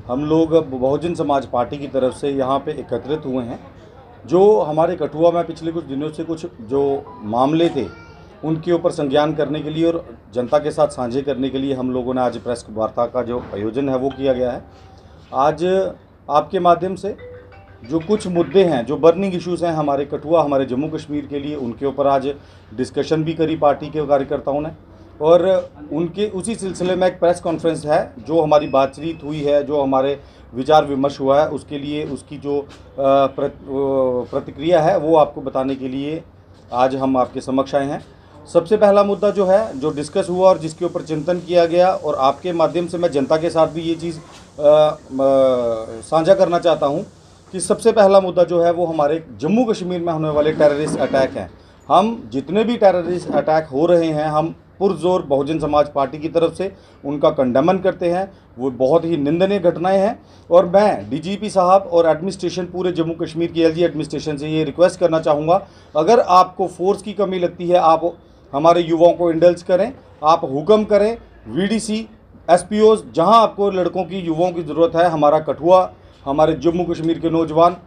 हम लोग बहुजन समाज पार्टी की तरफ से यहाँ पे एकत्रित हुए हैं। जो हमारे कठुआ में पिछले कुछ दिनों से कुछ जो मामले थे उनके ऊपर संज्ञान करने के लिए और जनता के साथ साझे करने के लिए हम लोगों ने आज प्रेस वार्ता का जो आयोजन है वो किया गया है। आज आपके माध्यम से जो कुछ मुद्दे हैं, जो बर्निंग इश्यूज़ हैं हमारे कठुआ, हमारे जम्मू कश्मीर के लिए, उनके ऊपर आज डिस्कशन भी करी पार्टी के कार्यकर्ताओं ने और उनके उसी सिलसिले में एक प्रेस कॉन्फ्रेंस है जो हमारी बातचीत हुई है, जो हमारे विचार विमर्श हुआ है, उसके लिए उसकी जो प्रतिक्रिया है वो आपको बताने के लिए आज हम आपके समक्ष आए हैं। सबसे पहला मुद्दा जो है, जो डिस्कस हुआ और जिसके ऊपर चिंतन किया गया, और आपके माध्यम से मैं जनता के साथ भी ये चीज़ साझा करना चाहता हूँ कि सबसे पहला मुद्दा जो है वो हमारे जम्मू कश्मीर में होने वाले टेररिस्ट अटैक हैं। हम जितने भी टेररिस्ट अटैक हो रहे हैं, हम पुरजोर बहुजन समाज पार्टी की तरफ से उनका कंडेमन करते हैं। वो बहुत ही निंदनीय घटनाएं हैं और मैं डीजीपी साहब और एडमिनिस्ट्रेशन, पूरे जम्मू कश्मीर की एलजी एडमिनिस्ट्रेशन से ये रिक्वेस्ट करना चाहूँगा, अगर आपको फोर्स की कमी लगती है, आप हमारे युवाओं को इंडल्ज करें, आप हुक्म करें, वीडीसी, एसपीओज, जहां आपको लड़कों की, युवाओं की ज़रूरत है। हमारा कठुआ, हमारे जम्मू कश्मीर के नौजवान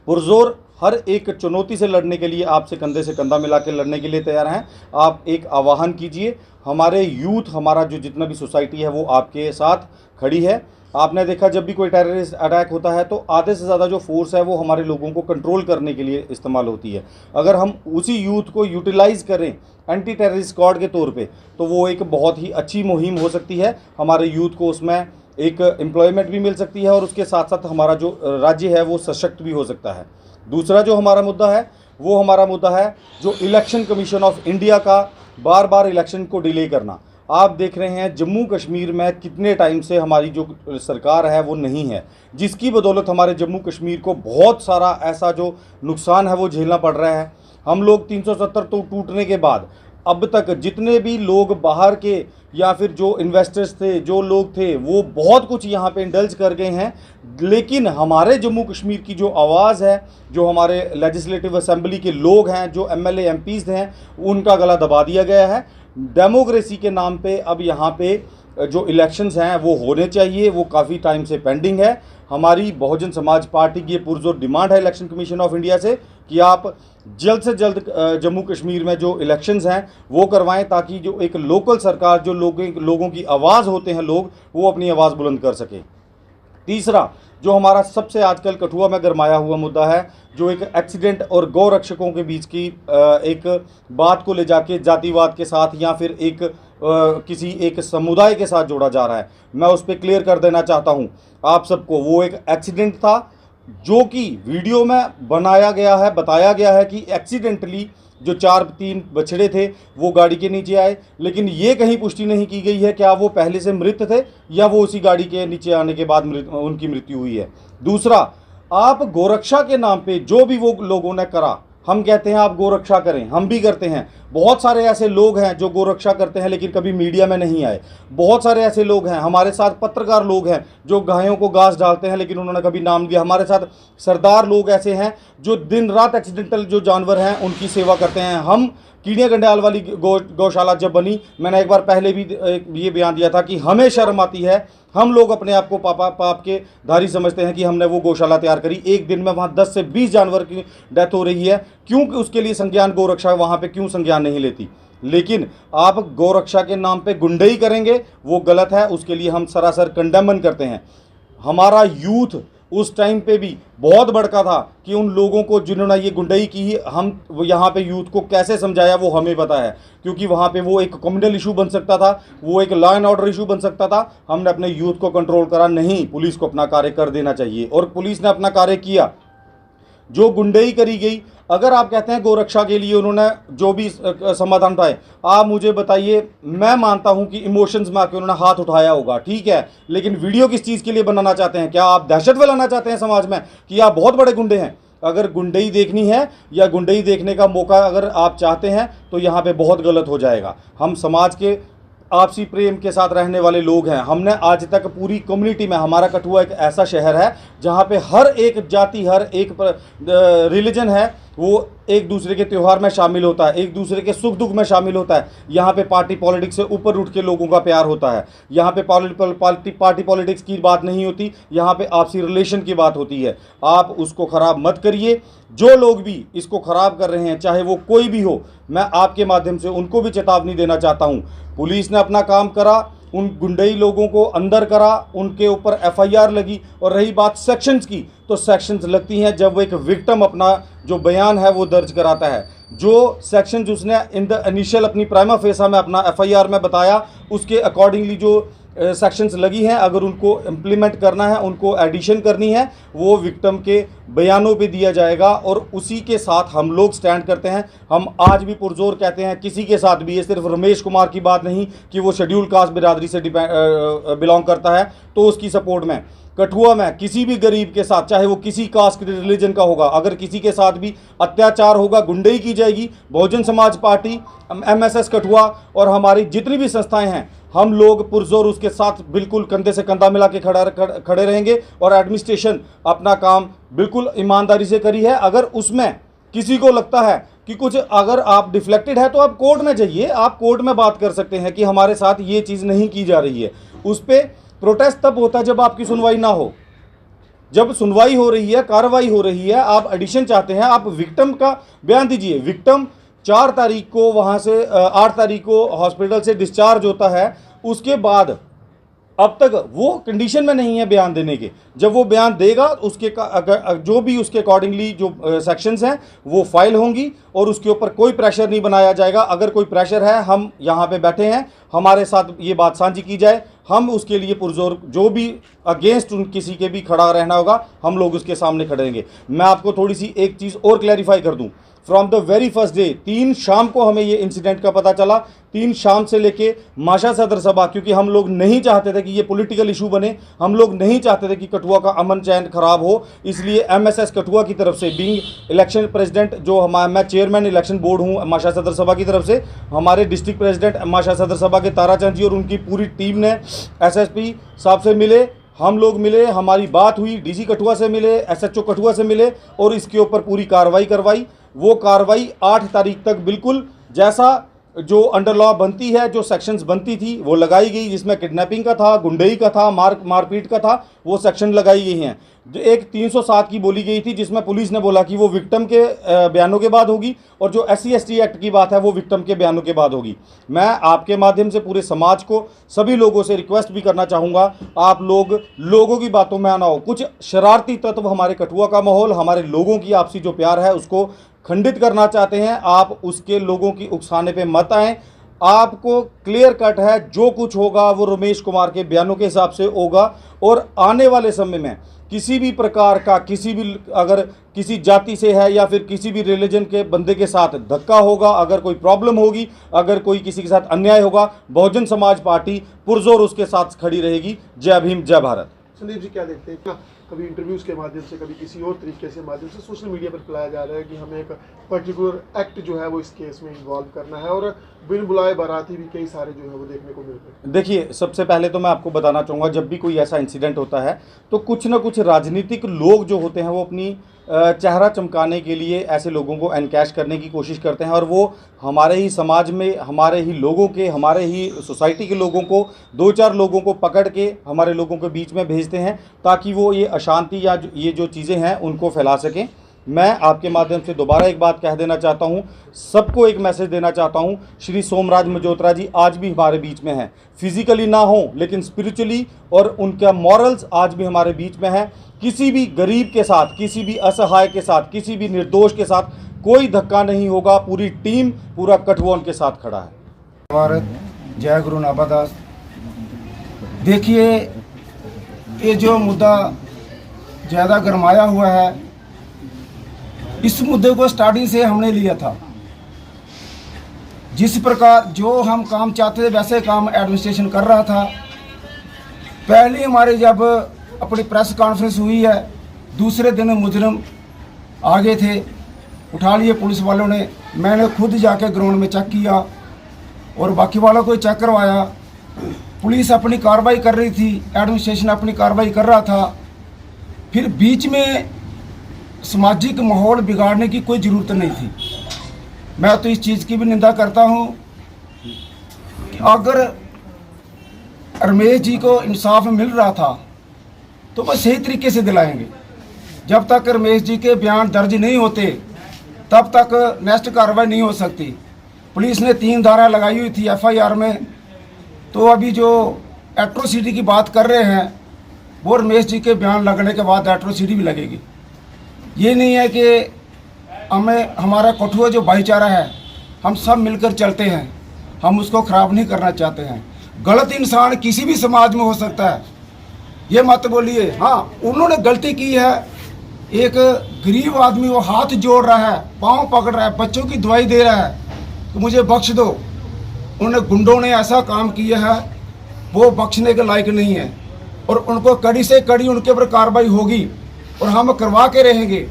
पुरजोर हर एक चुनौती से लड़ने के लिए आपसे कंधे से कंधा मिला के लड़ने के लिए तैयार हैं। आप एक आह्वान कीजिए, हमारे यूथ, हमारा जो जितना भी सोसाइटी है वो आपके साथ खड़ी है। आपने देखा जब भी कोई टेररिस्ट अटैक होता है तो आधे से ज़्यादा जो फोर्स है वो हमारे लोगों को कंट्रोल करने के लिए इस्तेमाल होती है। अगर हम उसी यूथ को यूटिलाइज़ करें एंटी टेररिस्ट स्क्वाड के तौर पे तो वो एक बहुत ही अच्छी मुहिम हो सकती है। हमारे यूथ को उसमें एक एम्प्लॉयमेंट भी मिल सकती है और उसके साथ साथ हमारा जो राज्य है वो सशक्त भी हो सकता है। दूसरा जो हमारा मुद्दा है वो हमारा मुद्दा है जो इलेक्शन कमीशन ऑफ इंडिया का बार बार इलेक्शन को डिले करना। आप देख रहे हैं जम्मू कश्मीर में कितने टाइम से हमारी जो सरकार है वो नहीं है, जिसकी बदौलत हमारे जम्मू कश्मीर को बहुत सारा ऐसा जो नुकसान है वो झेलना पड़ रहा है। हम लोग 370 तो टूटने के बाद अब तक जितने भी लोग बाहर के या फिर जो इन्वेस्टर्स थे, जो लोग थे, वो बहुत कुछ यहाँ पे इंडल्ज कर गए हैं, लेकिन हमारे जम्मू कश्मीर की जो आवाज़ है, जो हमारे लेजिस्लेटिव असेंबली के लोग हैं, जो एमएलए एमपीज हैं, उनका गला दबा दिया गया है। डेमोक्रेसी के नाम पे अब यहाँ पे जो इलेक्शंस हैं वो होने चाहिए, वो काफ़ी टाइम से पेंडिंग है। हमारी बहुजन समाज पार्टी की ये पुरजोर डिमांड है इलेक्शन कमीशन ऑफ इंडिया से कि आप जल्द से जल्द जम्मू कश्मीर में जो इलेक्शंस हैं वो करवाएं, ताकि जो एक लोकल सरकार, जो लोगों की आवाज़ होते हैं लोग, वो अपनी आवाज़ बुलंद कर सकें। तीसरा जो हमारा सबसे आजकल कठुआ में गरमाया हुआ मुद्दा है, जो एक एक्सीडेंट और गौ रक्षकों के बीच की एक बात को ले जाके जातिवाद के साथ या फिर किसी एक समुदाय के साथ जोड़ा जा रहा है, मैं उस पर क्लियर कर देना चाहता हूं आप सबको। वो एक एक्सीडेंट था जो कि वीडियो में बनाया गया है, बताया गया है कि एक्सीडेंटली जो 4-3 बछड़े थे वो गाड़ी के नीचे आए, लेकिन ये कहीं पुष्टि नहीं की गई है क्या वो पहले से मृत थे या वो उसी गाड़ी के नीचे आने के बाद उनकी मृत्यु हुई है। दूसरा, आप गोरक्षा के नाम पे जो भी वो लोगों ने करा, हम कहते हैं आप गोरक्षा करें, हम भी करते हैं। बहुत सारे ऐसे लोग हैं जो गोरक्षा करते हैं लेकिन कभी मीडिया में नहीं आए। बहुत सारे ऐसे लोग हैं, हमारे साथ पत्रकार लोग हैं जो गायों को घास डालते हैं लेकिन उन्होंने कभी नाम दिया। हमारे साथ सरदार लोग ऐसे हैं जो दिन रात एक्सीडेंटल जो जानवर हैं उनकी सेवा करते हैं। हम कीड़िया गंड्याल वाली गौशाला जब बनी, मैंने एक बार पहले भी ये बयान दिया था कि हमें शर्म आती है, हम लोग अपने आप को पाप के धारी समझते हैं कि हमने वो गौशाला तैयार करी। एक दिन में वहाँ 10 से 20 जानवर की डेथ हो रही है, क्यों उसके लिए संज्ञान गौरक्षा वहाँ पे क्यों संज्ञान नहीं लेती। लेकिन आप गौरक्षा के नाम पे गुंडई करेंगे, वो गलत है, उसके लिए हम सरासर कंडेमन करते हैं। हमारा यूथ उस टाइम पे भी बहुत भड़का था कि उन लोगों को जिन्होंने ये गुंडई की, हम यहाँ पे यूथ को कैसे समझाया वो हमें पता है, क्योंकि वहाँ पे वो एक कम्युनल इशू बन सकता था, वो एक लॉ एंड ऑर्डर इशू बन सकता था। हमने अपने यूथ को कंट्रोल करा, नहीं, पुलिस को अपना कार्य कर देना चाहिए और पुलिस ने अपना कार्य किया। जो गुंडई करी गई, अगर आप कहते हैं गोरक्षा के लिए उन्होंने जो भी समाधान उठाए, आप मुझे बताइए। मैं मानता हूं कि इमोशंस में आके उन्होंने हाथ उठाया होगा, ठीक है, लेकिन वीडियो किस चीज़ के लिए बनाना चाहते हैं? क्या आप दहशत फैलाना चाहते हैं समाज में कि आप बहुत बड़े गुंडे हैं? अगर गुंडई देखनी है या गुंडई देखने का मौका अगर आप चाहते हैं तो यहाँ पे बहुत गलत हो जाएगा। हम समाज के आपसी प्रेम के साथ रहने वाले लोग हैं। हमने आज तक पूरी कम्युनिटी में, हमारा कठुआ एक ऐसा शहर है जहाँ पे हर एक जाति, हर एक रिलीजन है, वो एक दूसरे के त्यौहार में शामिल होता है, एक दूसरे के सुख दुख में शामिल होता है। यहाँ पे पार्टी पॉलिटिक्स से ऊपर उठ के लोगों का प्यार होता है। यहाँ पे पार्टी पॉलिटिक्स की बात नहीं होती, यहाँ पे आपसी रिलेशन की बात होती है। आप उसको ख़राब मत करिए। जो लोग भी इसको ख़राब कर रहे हैं, चाहे वो कोई भी हो, मैं आपके माध्यम से उनको भी चेतावनी देना चाहता हूँ। पुलिस ने अपना काम करा, उन गुंडई लोगों को अंदर करा, उनके ऊपर एफआईआर लगी। और रही बात सेक्शंस की, तो सेक्शंस लगती हैं जब वो एक विक्टिम अपना जो बयान है वो दर्ज कराता है। जो सेक्शंस उसने इन द इनिशियल अपनी प्राइमा फेसा में अपना एफआईआर में बताया, उसके अकॉर्डिंगली जो सेक्शंस लगी हैं, अगर उनको इम्प्लीमेंट करना है, उनको एडिशन करनी है, वो विक्टिम के बयानों पे दिया जाएगा। और उसी के साथ हम लोग स्टैंड करते हैं। हम आज भी पुरजोर कहते हैं, किसी के साथ भी, ये सिर्फ रमेश कुमार की बात नहीं कि वो शेड्यूल कास्ट बिरादरी से बिलोंग करता है तो उसकी सपोर्ट में। कठुआ में किसी भी गरीब के साथ, चाहे वो किसी कास्ट रिलीजन का होगा, अगर किसी के साथ भी अत्याचार होगा, गुंडई की जाएगी, बहुजन समाज पार्टी, एमएसएस कठुआ और हमारी जितनी भी संस्थाएं हैं, हम लोग पुरजोर उसके साथ बिल्कुल कंधे से कंधा मिला के खड़े रहेंगे। और एडमिनिस्ट्रेशन अपना काम बिल्कुल ईमानदारी से करी है। अगर उसमें किसी को लगता है कि कुछ अगर आप डिफ्लेक्टेड है, तो आप कोर्ट में जाइए, आप कोर्ट में बात कर सकते हैं कि हमारे साथ ये चीज़ नहीं की जा रही है। उस पर प्रोटेस्ट तब होता है जब आपकी सुनवाई ना हो। जब सुनवाई हो रही है, कार्रवाई हो रही है, आप एडिशन चाहते हैं, आप विक्टिम का बयान दीजिए। विक्टिम 4 तारीख को वहाँ से 8 तारीख को हॉस्पिटल से डिस्चार्ज होता है, उसके बाद अब तक वो कंडीशन में नहीं है बयान देने के। जब वो बयान देगा, उसके अगर जो भी उसके अकॉर्डिंगली जो सेक्शंस हैं वो फाइल होंगी और उसके ऊपर कोई प्रेशर नहीं बनाया जाएगा। अगर कोई प्रेशर है, हम यहाँ पे बैठे हैं, हमारे साथ ये बात साझी की जाए, हम उसके लिए पुरजोर जो भी अगेंस्ट किसी के भी खड़ा रहना होगा, हम लोग उसके सामने खड़े रहेंगे। मैं आपको थोड़ी सी एक चीज़ और क्लैरिफाई कर दूं। From the very first day, 3 शाम को हमें ये इंसिडेंट का पता चला। 3 शाम से लेके माशा सदर सभा, क्योंकि हम लोग नहीं चाहते थे कि ये पॉलिटिकल इशू बने, हम लोग नहीं चाहते थे कि कठुआ का अमन चैन खराब हो, इसलिए एमएसएस कठुआ की तरफ से, बीइंग इलेक्शन प्रेसिडेंट, जो मैं चेयरमैन इलेक्शन बोर्ड हूँ माशा सदर सभा की तरफ से, हमारे डिस्ट्रिक्ट प्रेसिडेंट माशा सदर सभा के ताराचंद जी और उनकी पूरी टीम ने एसएसपी साहब से मिले, हम लोग मिले, हमारी बात हुई, डीसी कठुआ से मिले, एसएचओ कठुआ से मिले और इसके ऊपर पूरी कार्रवाई करवाई। वो कार्रवाई 8 तारीख तक बिल्कुल जैसा जो अंडर लॉ बनती है, जो सेक्शंस बनती थी वो लगाई गई, जिसमें किडनैपिंग का था, गुंडई का था, मारपीट का था, वो सेक्शन लगाई गई हैं। जो एक 307 की बोली गई थी, जिसमें पुलिस ने बोला कि वो विक्टिम के बयानों के बाद होगी, और जो SC/ST एक्ट की बात है वो विक्टिम के बयानों के बाद होगी। मैं आपके माध्यम से पूरे समाज को, सभी लोगों से रिक्वेस्ट भी करना चाहूँगा, आप लोगों की बातों में आना हो। कुछ शरारती तत्व हमारे कठुआ का माहौल, हमारे लोगों की आपसी जो प्यार है उसको खंडित करना चाहते हैं। आप उसके लोगों की उकसाने पे मत आएँ। आपको क्लियर कट है, जो कुछ होगा वो रमेश कुमार के बयानों के हिसाब से होगा। और आने वाले समय में किसी भी प्रकार का, किसी भी, अगर किसी जाति से है या फिर किसी भी रिलीजन के बंदे के साथ धक्का होगा, अगर कोई प्रॉब्लम होगी, अगर कोई किसी के साथ अन्याय होगा, बहुजन समाज पार्टी पुरजोर उसके साथ खड़ी रहेगी। जय भीम, जय भारत। संदीप जी, क्या देखते हैं, कभी इंटरव्यूज़ के माध्यम से, कभी किसी और तरीके से माध्यम से सोशल मीडिया पर फैलाया जा रहा है कि हमें एक पर्टिकुलर एक्ट जो है वो इस केस में इन्वॉल्व करना है, और बिन बुलाए बाराती भी कई सारे जो है वो देखने को मिलते हैं। देखिए, सबसे पहले तो मैं आपको बताना चाहूँगा, जब भी कोई ऐसा इंसिडेंट होता है तो कुछ ना कुछ राजनीतिक लोग जो होते हैं वो अपनी चेहरा चमकाने के लिए ऐसे लोगों को एनकैश करने की कोशिश करते हैं, और वो हमारे ही समाज में, हमारे ही लोगों के, हमारे ही सोसाइटी के लोगों को, 2-4 लोगों को पकड़ के हमारे लोगों के बीच में भेजते हैं ताकि वो ये अशांति या ये जो चीज़ें हैं उनको फैला सकें। मैं आपके माध्यम से दोबारा एक बात कह देना चाहता हूँ, सबको एक मैसेज देना चाहता हूँ। श्री सोमराज मजोत्रा जी आज भी हमारे बीच में हैं, फिजिकली ना हो लेकिन स्पिरिचुअली, और उनका मॉरल्स आज भी हमारे बीच में है। किसी भी गरीब के साथ, किसी भी असहाय के साथ, किसी भी निर्दोष के साथ कोई धक्का नहीं होगा। पूरी टीम, पूरा कठुआ उनके साथ खड़ा है। भारत, जय गुरु नाभादास। देखिए, ये जो मुद्दा ज़्यादा गरमाया हुआ है, इस मुद्दे को स्टार्टिंग से हमने लिया था। जिस प्रकार जो हम काम चाहते थे वैसे काम एडमिनिस्ट्रेशन कर रहा था। पहले हमारे जब अपनी प्रेस कॉन्फ्रेंस हुई है, दूसरे दिन मुजरिम आगे थे, उठा लिए पुलिस वालों ने। मैंने खुद जाके ग्राउंड में चेक किया और बाकी वालों को चेक करवाया। पुलिस अपनी कार्रवाई कर रही थी, एडमिनिस्ट्रेशन अपनी कार्रवाई कर रहा था। फिर बीच में सामाजिक माहौल बिगाड़ने की कोई ज़रूरत नहीं थी। मैं तो इस चीज़ की भी निंदा करता हूँ कि अगर रमेश जी को इंसाफ मिल रहा था तो वो सही तरीके से दिलाएंगे। जब तक रमेश जी के बयान दर्ज नहीं होते तब तक नेक्स्ट कार्रवाई नहीं हो सकती। पुलिस ने 3 धारा लगाई हुई थी FIR में, तो अभी जो एट्रोसिटी की बात कर रहे हैं वो रमेश जी के बयान लगने के बाद एट्रोसिटी भी लगेगी। ये नहीं है कि हमें हमारा कठुआ जो भाईचारा है हम सब मिलकर चलते हैं, हम उसको ख़राब नहीं करना चाहते हैं। गलत इंसान किसी भी समाज में हो सकता है, ये मत बोलिए। हाँ, उन्होंने गलती की है, एक गरीब आदमी वो हाथ जोड़ रहा है, पाँव पकड़ रहा है, बच्चों की दवाई दे रहा है तो मुझे बख्श दो। उन्हें गुंडों ने ऐसा काम किया है वो बख्शने के लायक नहीं है और उनको कड़ी से कड़ी उनके ऊपर कार्रवाई होगी और हम करवा के रहेंगे।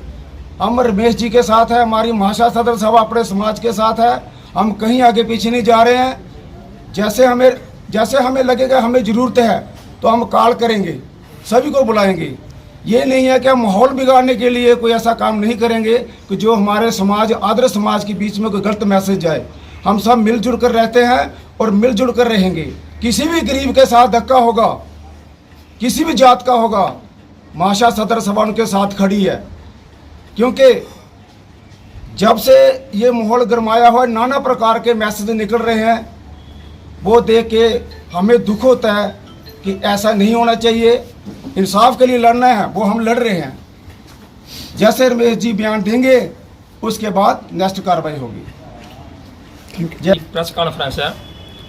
हम रमेश जी के साथ है, हमारी महाशा सदर सभा अपने समाज के साथ है, हम कहीं आगे पीछे नहीं जा रहे हैं। जैसे हमें लगेगा हमें ज़रूरत है तो हम कॉल करेंगे, सभी को बुलाएंगे। ये नहीं है कि हम माहौल बिगाड़ने के लिए कोई ऐसा काम नहीं करेंगे कि जो हमारे समाज आदर्श समाज के बीच में कोई गलत मैसेज जाए। हम सब मिलजुल कर रहते हैं और मिलजुल कर रहेंगे। किसी भी गरीब के साथ धक्का होगा, किसी भी जात का होगा, महाशा सदर सभा उनके साथ खड़ी है। क्योंकि जब से ये माहौल गरमाया हुआ है, नाना प्रकार के मैसेज निकल रहे हैं, वो देख के हमें दुख होता है कि ऐसा नहीं होना चाहिए। इंसाफ के लिए लड़ना है, वो हम लड़ रहे हैं। जैसे रमेश जी बयान देंगे उसके बाद नेक्स्ट कार्रवाई होगी। ਪ੍ਰੈਸ ਕਾਨਫਰੰਸ ਹੈ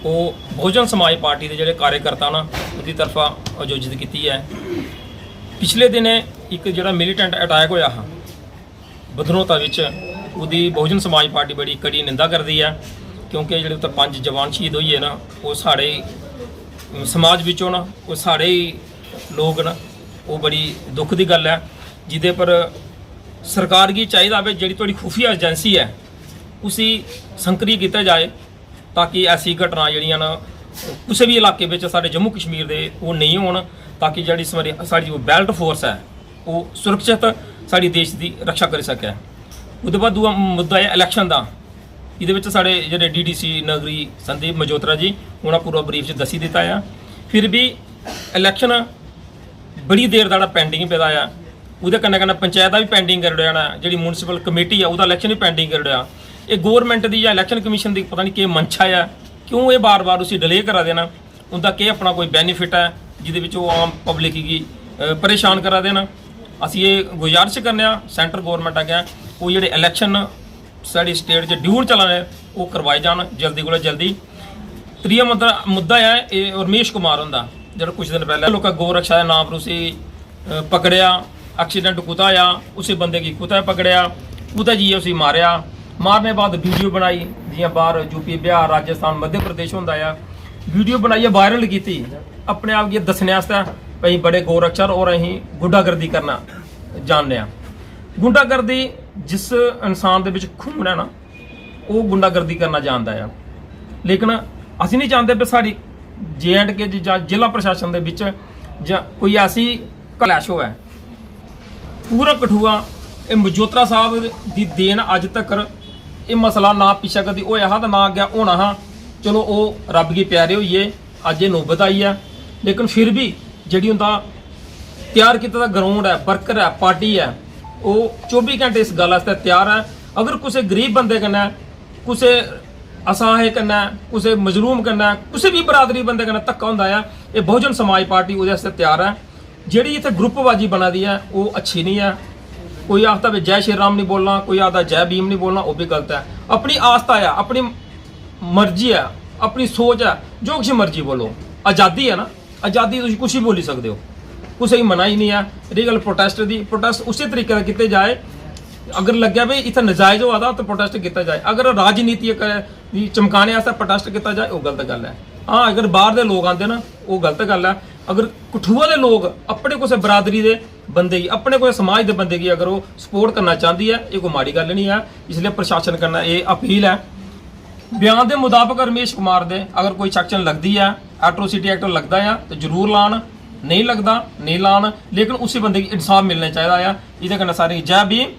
ਉਹ ਬਹੁਜਨ ਸਮਾਜ ਪਾਰਟੀ ਦੇ ਜਿਹੜੇ ਕਾਰਜਕਰਤਾ ਨਾ ਉਹਦੀ ਤਰਫਾ ਆਯੋਜਿਤ ਕੀਤੀ ਹੈ। ਪਿਛਲੇ ਦਿਨੇ ਇੱਕ ਜਿਹੜਾ ਮਿਲੀਟੈਂਟ ਅਟੈਕ ਹੋਇਆ ਹੈ ਬਦਨੋਤਾ ਵਿੱਚ, ਉਹਦੀ ਬਹੁਜਨ ਸਮਾਜ ਪਾਰਟੀ ਬੜੀ ਕੜੀ ਨਿੰਦਾ ਕਰਦੀ ਹੈ ਕਿਉਂਕਿ ਜਿਹੜੇ ਉੱਤੇ 5 ਜਵਾਨ ਸ਼ਹੀਦ ਹੋਏ ਨਾ ਉਹ ਸਾਡੇ ਸਮਾਜ ਵਿੱਚੋਂ ਨਾ ਉਹ ਸਾਡੇ ਲੋਕ ਨਾ ਉਹ ਬੜੀ ਦੁੱਖ ਦੀ ਗੱਲ ਹੈ, ਜਿਹਦੇ ਪਰ ਸਰਕਾਰ ਕੀ ਚਾਹੀਦਾ ਵੀ ਜਿਹੜੀ ਤੁਹਾਡੀ ਖੁਫੀਆ ਏਜੰਸੀ ਹੈ उसी संक्रिय किया जाए ताकि ऐसी घटना जड़ियाँ ना किसी भी इलाके में साढ़े जम्मू कश्मीर के वो नहीं हो, ताकि जी साड़ी जो बैल्ट फोर्स है वो सुरक्षित साड़ी देश की रक्षा कर सके। उसके बाद दूआ मुद्दा है इलैक्शन का। ये साढ़े जो DDC नगरी संदीप मजोत्रा जी उन्होंने पूरा ब्रीफ दसी दिता है। फिर भी इलैक्शन बड़ी देर का पेंडिंग पैदा है, वो कन्नै पंचायत भी पेंडिंग कर देना, जी म्यूनसिपल कमेटी है वह इलैक्शन भी पेंडिंग कर दिया। ये गौरमेंट की या इलैक्शन कमीशन की पता नहीं कि मंशा है, क्यों ये बार बार उसी डिले करा देना, उनका कि अपना कोई बेनीफिट है जिद आम पब्लिक की परेशान करा देना। असी ये गुजारिश करने सेंटर गौरमेंट अगे वो जो इलैक्शन साड़ी स्टेट च ड्यूर चलाने वो करवाए जान जल्दी को जल्दी। त्रीया मुद्दा है ये रमेश कुमार होंदा जो कुछ दिन पहले लोग गौ रक्षा के नाम पर उसी पकड़िया, एक्सीडेंट कुत्ता आया, उसी बंदे की कुत्ता पकड़िया, कुत्ता जी उसी मारिया, मारने बाद वीडियो बनाई जियां बाहर यूपी बिहार राजस्थान मध्य प्रदेश होंदा है, वीडियो बनाइए वायरल की अपने आप ये दसने भाई बड़े गौ रक्षक और अं गुंडागर्दी करना जानने। गुंडागर्दी जिस इंसान के खून है ना वो गुंडागर्दी करना जानता है, लेकिन असी नहीं चाहते भी साड़ी JNK जिला प्रशासन के कोई ऐसी क्लैश हो है। पूरा कठुआ ये मजोत्रा साहब की देन अज तक ये मसला ना पिछा कभी होया हा तो ना अगे होना हा। चलो वो रब की प्यारे होइए अज ये नौबत आई है, लेकिन फिर भी जी उनका तैयार किया ग्राउंड है, वर्कर है, पार्टी है, वो 24 घंटे इस गल वास्ते तैयार है। अगर किसी गरीब बंदे कन्नै, किसी असहाय कन्नै, किसी मजलूम कन्नै, किसी भी बरादरी बंदे कन्नै धक्का होंदा है, ये बहुजन समाज पार्टी वो तैयार है। जी इतने ग्रुपबाजी बना दी है वो अच्छी नहीं है। कोई आखता भी जय श्री राम नहीं बोलना, कोई आखता जय भीम नहीं बोलना, वो भी गलत है। अपनी आस्था है, अपनी मर्जी है, अपनी सोच है, जो कुछ मर्जी बोलो, आज़ादी है ना, आज़ादी तुम कुछ ही बोली सकते हो, कुछ ही मना ही नहीं है। रही गल प्रोटेस्ट की, प्रोटेस्ट उसी तरीके का किया जाए। अगर लग्या भी इतना नजायज़ हुआ था तो प्रोटेस्ट किया जाए, अगर राजनीति चमकाने वास्ते प्रोटेस्ट किया जाए वो गलत गल है। हाँ, अगर बाहर के लोग आते ना वो गलत गल है। अगर कठुआ के लोग अपने किसी बरादरी के बंदे की, अपने कोई समाज के बंदे की अगर वो सपोर्ट करना चाहती है, ये कोई माड़ी गल नहीं है। इसलिए प्रशासन करना ये अपील है। बयान के मुताबिक रमेश कुमार दे अगर कोई सैक्शन लगती है, एट्रोसिटी एक्ट लगता है तो जरूर लान, नहीं लगता नहीं लान, लेकिन उसी बंदे की इंसाफ मिलना चाहिए। ਇਹਦੇ कन्नै सारे जय भीम।